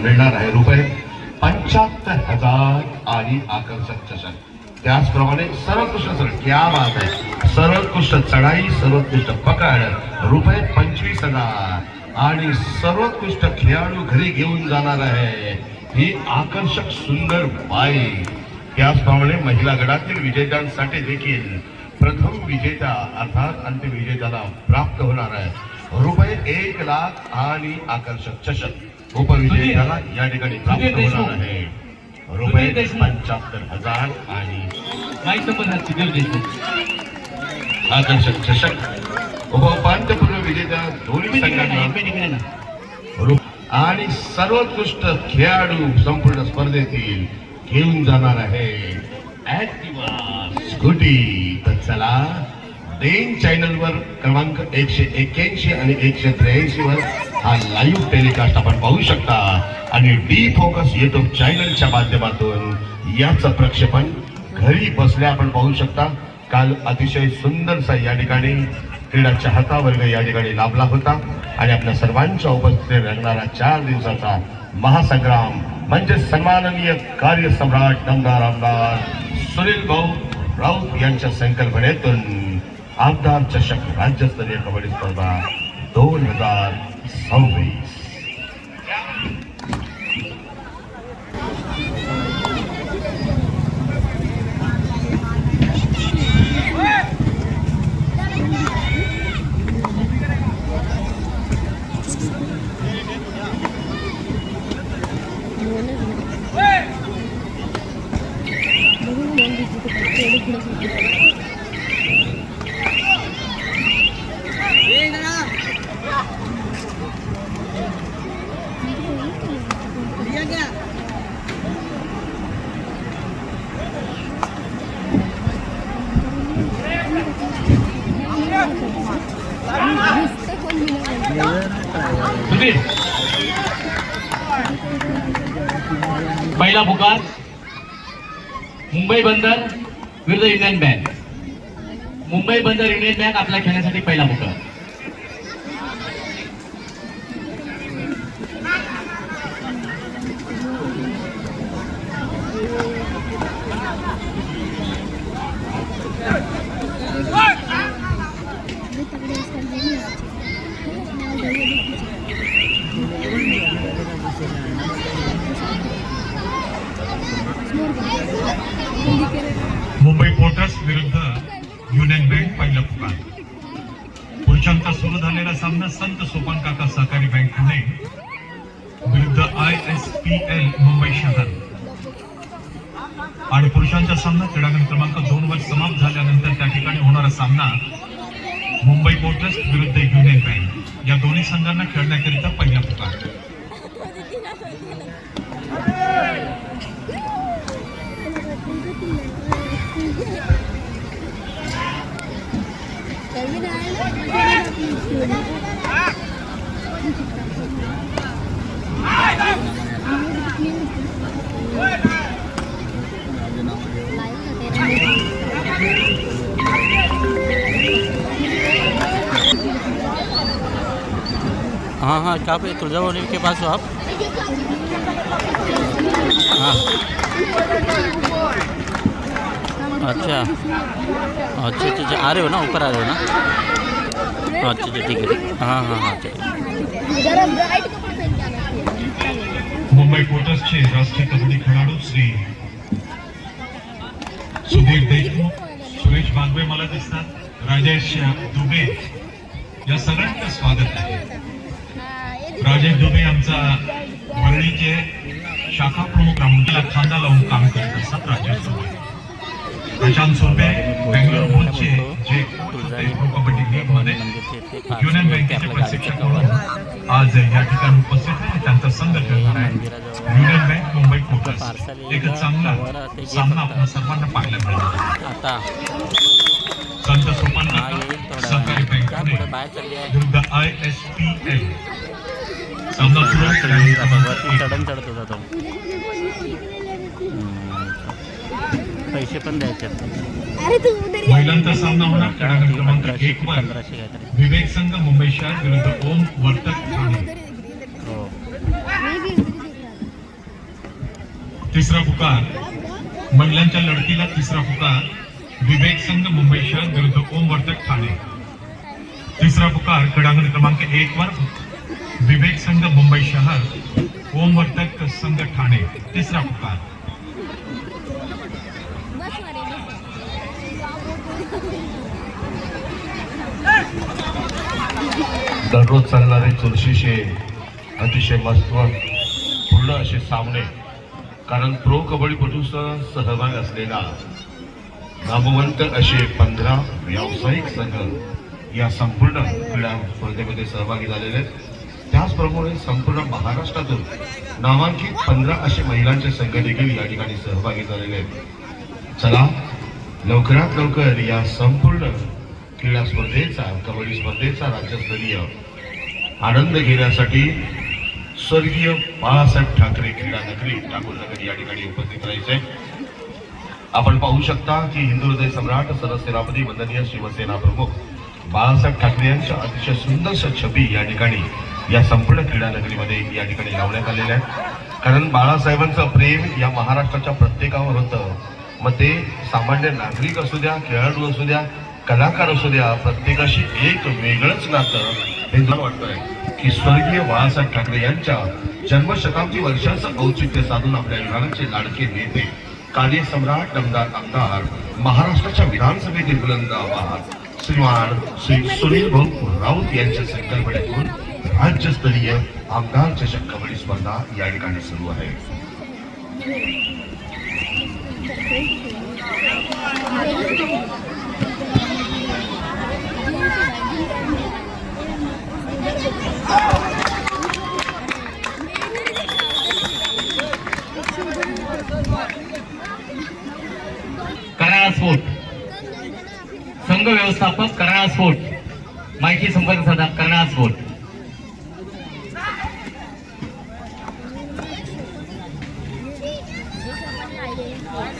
मिळणार आहे रुपये 75,000 आणि आकर्षक चषक. त्याचप्रमाणे सर्वोत्कृष्ट सर क्या बात आहे, सर्वोत्कृष्ट चढाई, सर्वोत्कृष्ट पकड रुपये 25,000 आणि सर्वोत्कृष्ट खेळाडू घरी घेऊन जाणार आहे ही आकर्षक सुंदर बाईक. त्याचप्रमाणे महिला गटातील विजेत्यांसाठी देखील प्रथम विजेता अर्थात अंतिम विजेत्याला प्राप्त होणार आहे रुपये 1,00,000 आणि आकर्षक चषक. उपविजेत्याला या ठिकाणी प्राप्त होणार आहे रुपये 75,000 आणि आकर्षक चषक. उपउपांत्यपूर्व विजेत्या दोन्ही संघांना आणि सर्वोत्कृष्ट खेळाडू संपूर्ण स्पर्धेतील घेऊन जाणार आहे ऍक्टिवा स्कूटी. तर चला देन चॅनलवर क्रमांक 181 आणि 183 वर हा लाईव्ह टेलिकास्ट आपण पाहू शकता आणि डी फोकस युट्यूब चॅनलच्या माध्यमातून याचं प्रक्षेपण घरी बसल्या आपण पाहू शकता. काल अतिशय सुंदरसा या ठिकाणी क्रीडा चाहता वर्ग या ठिकाणी लाभला होता आणि आपल्या सर्वांच्या उपस्थितीत रंगणारा 4 दिवसाचा महासंग्राम म्हणजे सन्माननीय कार्यसम्राट दमदार आमदार सुनील भाऊ राऊत यांच्या संकल्पनेतून आमदार चषक राज्यस्तरीय कबड्डी स्पर्धा 2026. पहिला पुकार मुंबई बंदर विरुद्ध युनियन बँक. मुंबई बंदर युनियन बँक आपल्या खेळण्यासाठी पहिला पुकार. मुंबई पोर्टर्स विरुद्ध युनियन बँक पहिला पुकार. पुरुषांचा सुरू झालेला सामना संत सोपान काका सहकारी बँक पुणे विरुद्ध ISPL मुंबई शहर. आणि पुरुषांचा सामना क्रीडांगण क्रमांक 2 वर समाप्त झाल्यानंतर त्या ठिकाणी होणारा सामना मुंबई पोर्टर्स विरुद्ध युनियन बँक या दोन्ही संघांना खेळण्याकरिता पहिला पुकार. हाँ हाँ, कहाँ पे? तुलजाभवानी के पास हो आप? हाँ, अच्छा अच्छा अच्छा अच्छा, आ रहे हो ना, ऊपर आ रहे हो ना? अच्छा अच्छा, ठीक है. हाँ हाँ हाँ, चलिए. मुंबई पोर्टर्सचे राष्ट्रीय कबड्डी खेळाडू श्री सुधीर देशमुख, सुरेश बागवे मला दिसतात, राजेश दुबे या सगळ्यांचं स्वागत आहे. राजेश दुबे आमचा वरळीचे शाखा प्रमुख रामूला खांदा लावून काम करत असतात. राजेश दुबे, प्रशांत सुर्वे बेंगलोर बुल्सचे जे प्रो कबड्डी लीग मध्ये युनियन बँकेचे प्रशिक्षक म्हणून आज या ठिकाणी उपस्थित आहे. त्यांचा संघ खेळणार आहे युनियन बँक मुंबई पोर्टर्स. एक चांगला सामना आपण सर्वांना पाहायला मिळाला. आता संत सोपान सहकारी बँक विरुद्ध ISPL सामना सुरू आहे. चढण चढत होता तो. पैसे पण द्यायचे. महिलांचा सामना होणार खेळाडू क्रमांक 1 वर विवेक संघ मुंबई शहर विरुद्ध ओम वर्तक ठाणे. तिसरा पुकार महिलांच्या लढतीला तिसरा पुकार विवेक संघ मुंबई शहर विरुद्ध ओम वर्तक ठाणे. तिसरा पुकार क्रीडांगण क्रमांक 1 वर विवेक संघ मुंबई शहर ओम वर्तक संघ ठाणे. तिसरा पुकार. दररोज चालणारे चुरशीचे अतिशय महत्त्वपूर्ण असे सामने, कारण प्रो कबड्डीपटूचा सहभाग असलेला नामवंत असे 15 व्यावसायिक संघ या संपूर्ण क्रीडा स्पर्धेमध्ये सहभागी झालेले आहेत. त्याचप्रमाणे संपूर्ण महाराष्ट्रातून नामांकित 15 असे महिलांचे संघ देखील या ठिकाणी सहभागी झालेले आहेत. चला लवकरात लवकर या संपूर्ण क्रीडा स्पर्धेचा, कबड्डी स्पर्धेचा राज्यस्तरीय आनंद घेण्यासाठी स्वर्गीय बाळासाहेब ठाकरे क्रीडा नगरी ठाकूरनगर या ठिकाणी उपस्थित राहायचे. आपण पाहू शकता की हिंदू हृदय सम्राट सरसेनापती वंदनीय शिवसेना प्रमुख बाळासाहेब ठाकरे यांच्या अतिशय सुंदरशा छबी या ठिकाणी या संपूर्ण क्रीडा नगरीमध्ये या ठिकाणी लावण्यात आलेल्या आहेत. कारण बाळासाहेबांचं प्रेम या महाराष्ट्राच्या प्रत्येकावर होतं. मग ते सामान्य नागरिक असू द्या, खेळाडू असू द्या, कलाकार असू द्या, प्रत्येकाशी एक वेगळंच नातं हे मला वाटतंय की स्वर्गीय बाळासाहेब ठाकरे यांच्या जन्मशताब्दी वर्षाचं औचित्य साधून आपल्या विधानाचे लाडके नेते, कार्यसम्राट दमदार आमदार, महाराष्ट्राच्या विधानसभेतील बुलंद आवाज श्रीमान श्री सुनील भाऊ राऊत यांच्या संकल्पनेतून राज्यस्तरीय आमदार चषक कबड्डी स्पर्धा या ठिकाणी सुरू आहे. कराळा स्फोट संघ व्यवस्थापक कराळा स्फोट माहिती संपर्क साधा कराळा स्फोट.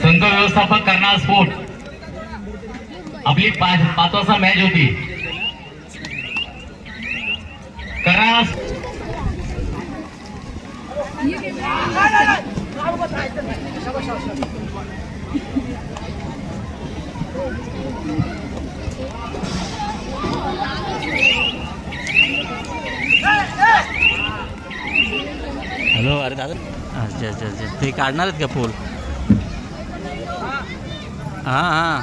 संघ व्यवस्थापक कराळा स्फोट आपली 5 वाजता मॅच होती. कराळा हॅलो, अरे दादा, अच्छा अच्छा अच्छा, ते काढणार आहेत का पोल? हां हां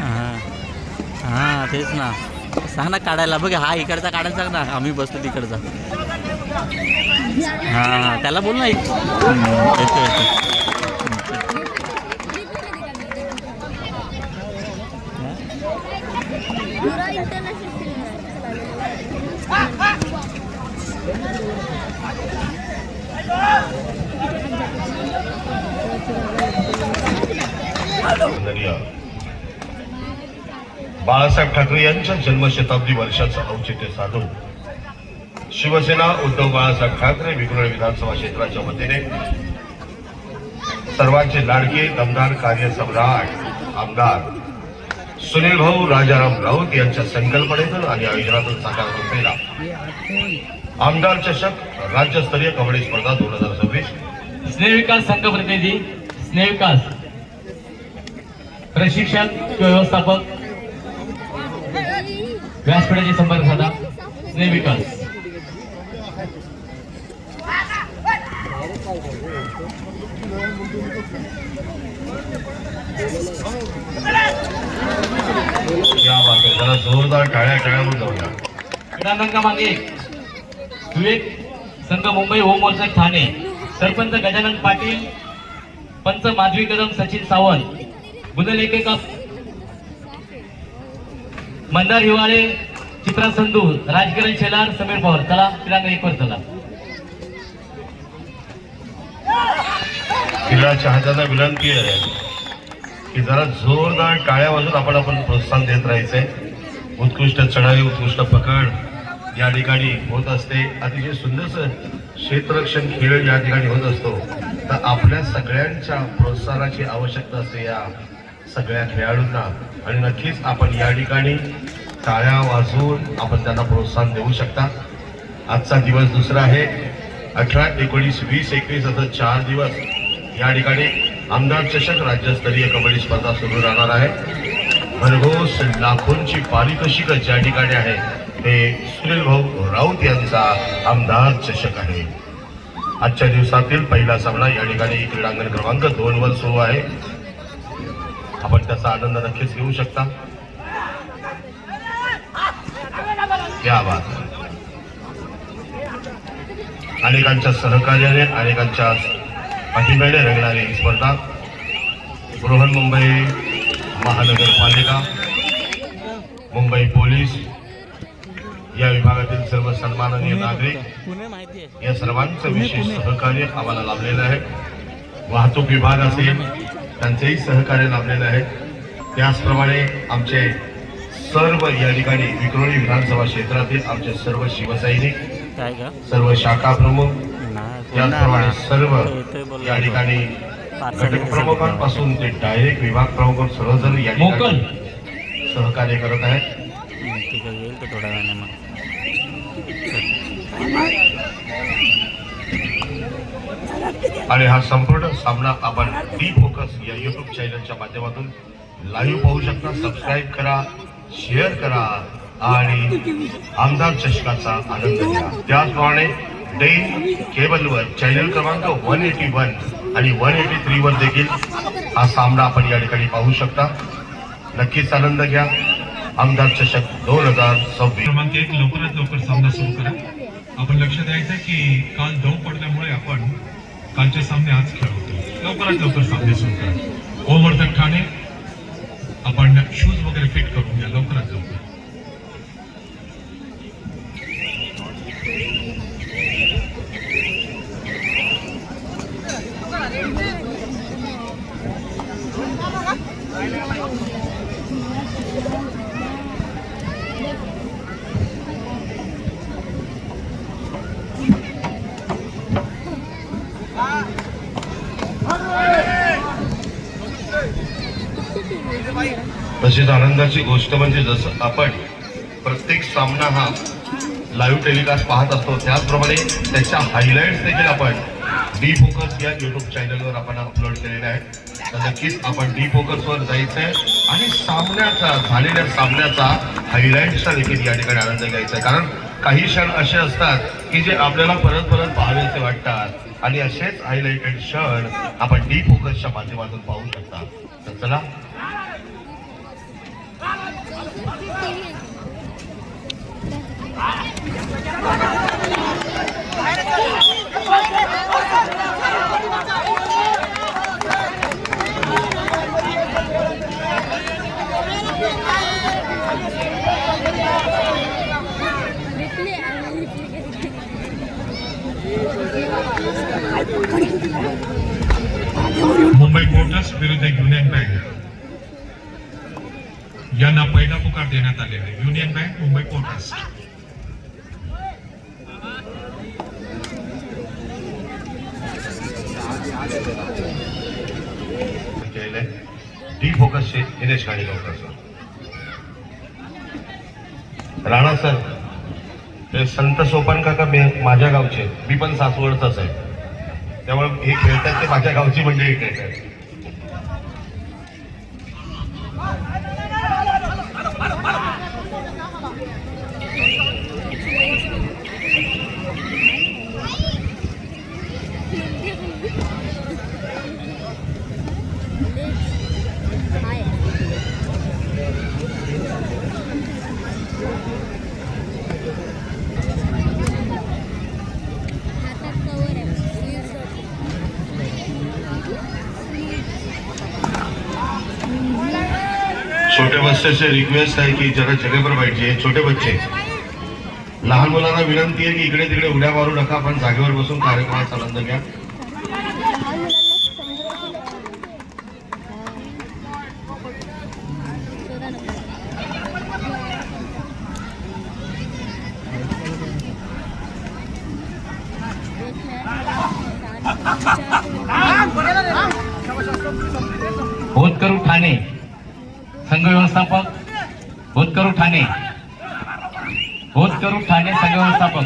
हां हां, तेच ना. सांग ना काढायला. बघ, हा इकडचा काढायला सांग ना, आम्ही बसतो तिकडचा. हां हां, त्याला बोल ना. येतो येतो. बाळासाहेब ठाकरे यांच्या जन्मशताब्दी वर्षाचं औचित्य साधून शिवसेना उद्धव बाळासाहेब ठाकरे विक्रोळी विधानसभा क्षेत्राच्या वतीने सर्वांचे लाडके दमदार कार्यसम्राट आमदार सुनील भाऊ राजाराम राऊत यांच्या संकल्पनेतून आणि आयोजनातून साकार झालेला आमदार चषक राज्यस्तरीय कबड्डी स्पर्धा 2026 स्नेहविकास संघ प्रतिनिधी, स्नेहविकास प्रशिक्षक व्यवस्थापक व्यासपीठाचे संपर्क साधा. स्नेहविकास या बाबतीत जरा जोरदार टाळ्या म्हणून जाऊया. क्रीडांगण क्रमांक 1 विवेक संघ मुंबई होम वर्तक ठाणे. सरपंच गजानन पाटील, पंच माधवी कदम, सचिन सावंत, गुणलेखक मंदार हिवाळे, चित्रा संधू, राजकिरण शेलार, समीर पवार. चला क्रीडांगण 1 वर चला. क्रीडा चाहत्यांना विनंती आहे की जरा जोरदार टाळ्या वाजून आपण प्रोत्साहन देत राहायचंय. उत्कृष्ट चढाई, उत्कृष्ट पकड या ठिकाणी होत असते. अतिशय सुंदर क्षेत्ररक्षण खेळ या ठिकाणी होत असतो. तर आपल्या सगळ्यांच्या प्रोत्साहनाची आवश्यकता असते या सगळ्या खेळाडूंना, आणि नक्कीच आपण या ठिकाणी टाळ्या वाजवून आपण त्यांना प्रोत्साहन देऊ शकता. आजचा दिवस दुसरा आहे. 18, 19, 20, 21 असं 4 दिवस या ठिकाणी आमदार चषक राज्यस्तरीय कबड्डी स्पर्धा सुरू राहणार आहे. भरघोस लाखोंची पारितोषिक या ठिकाणी आहे ते सुनील भाऊ राऊत यांचा आमदार चषक आहे. आजच्या दिवसातील पहिला सामना या ठिकाणी क्रीडांगण क्रमांक 2 वर सुरू आहे. आपण त्याचा आनंद नक्कीच घेऊ शकता. क्या बात आहे. अनेकांच्या सहकार्याने अनेकांच्या पाठिंब्याने रंगणारी ही स्पर्धा बृहन्मुंबई महानगरपालिका, मुंबई पोलीस या विभागातील सर्व सन्माननीय नागरिक पुणे माहिती आहे. या सर्वांचं विशेष सहकार्य आम्हाला लाभलेलं आहे. वाहतूक विभाग असेल त्यांचेही सहकार्य लाभलेलं आहे. त्याचप्रमाणे आमचे सर्व या ठिकाणी विक्रोळी विधानसभा क्षेत्रातील आमचे सर्व शिवसैनिक, काय का सर्व शाखा प्रमुख, नाही त्याचप्रमाणे सर्व येतोय बोलला या ठिकाणी पार्सल घटक प्रमुखांपासून ते डायरेक्ट विभाग प्रमुख सर्वजण या मोकल ठिकाणी सहकार्य करत आहेत. ठीक आहे, येईल तर थोड्या वेळाने मग. आणि हा संपूर्ण सामना आपण डी फोकस या युट्यूब चॅनलच्या माध्यमातून लाईव्ह पाहू शकता. सबस्क्राईब करा, शेअर करा आणि आमदार चषकाचा आनंद घ्या. त्याचप्रमाणे डेन केबलवर चॅनल क्रमांक 181 आणि 183 वर देखील हा सामना आपण या ठिकाणी पाहू शकता. नक्कीच आनंद घ्या. आमदार चषक 2026 क्रमांक 1 लवकरात लवकर सामना सुरू करा. आपण लक्ष द्यायचं की काल दव पडल्यामुळे आपण कालचे सामने आज खेळवतो. लवकरात लवकर सामने सुरू करा. ओमवर्धक ठाणे, आपण शूज वगैरे फिट करून घ्या लवकरात लवकर. तशीच आनंदाची गोष्ट म्हणजे जसं आपण प्रत्येक सामना हा लाईव्ह टेलिकास्ट पाहत असतो, त्याचप्रमाणे त्याच्या हायलाइट्स देखील आपण डी फोकस या युट्यूब चॅनलवर आपण अपलोड केलेले आहेत. तर नक्कीच आपण डी फोकसवर जायचं आहे आणि झालेल्या सामन्याचा हायलाइट्सचा देखील या ठिकाणी आनंद घ्यायचा आहे. कारण काही क्षण असे असतात की जे आपल्याला परत परत पाहावेसे वाटतात आणि असेच हायलाइटेड क्षण आपण डी फोकसच्या माध्यमातून पाहू शकता. तर चला मुंबई पोर्टर्स विरुद्ध युनियन बँक यांना पहिला पुकार देण्यात आलेला आहे. Union Bank, Mumbai porters. D फोकसचे दिनेश गाणेगावकर सर. राणा सर हे संत सोपान काका माझ्या गावचे, मी पण सासवडचाच आहे, त्यामुळे हे खेळतात ते माझ्या गावची मंडळी खेळतात. छोटे बच्चे से रिक्वेस्ट आहे की जरा जगह पर बैठिए. छोटे बच्चे, लहान मुलांना विनंती आहे की इकडे तिकडे उड्या मारू नका, पण जागेवर बसून कार्यक्रमाचा आनंद घ्या. होतकरू ठाणे संघ व्यवस्थापक, होतकरू ठाणे, होतकरू ठाणे संघ व्यवस्थापक.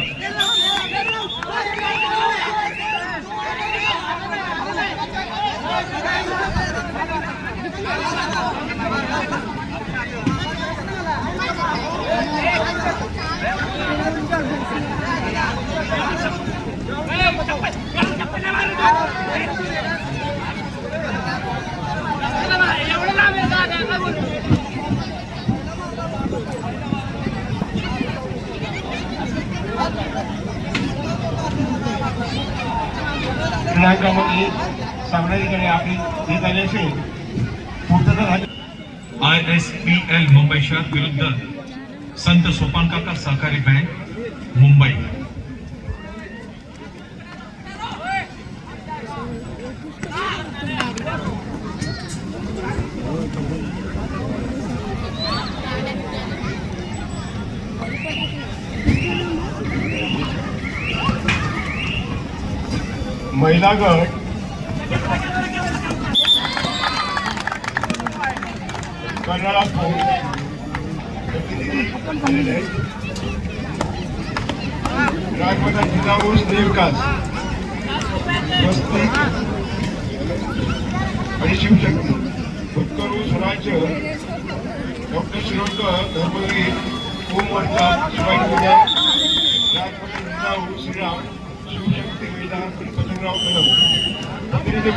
क्रमांकामध्ये सामन्याकडे आपली हे झाली असेल पुढचं तर ISPL मुंबई शहर विरुद्ध संत सोपानकाका सहकारी बँक मुंबई. महिला गट कर्नाळा राजमाता जिजाऊ स्नेहविकास स्वस्तिक आणि शिवशक्ती उत्करू स्वराज्य डॉक्टर शिरोडकर धर्मगिरी ओमवर्षा शिवाजी राजमाता जिजाऊ श्रीराम शिवशक्ती वेदा पतंगराव कदम प्रतिनिधी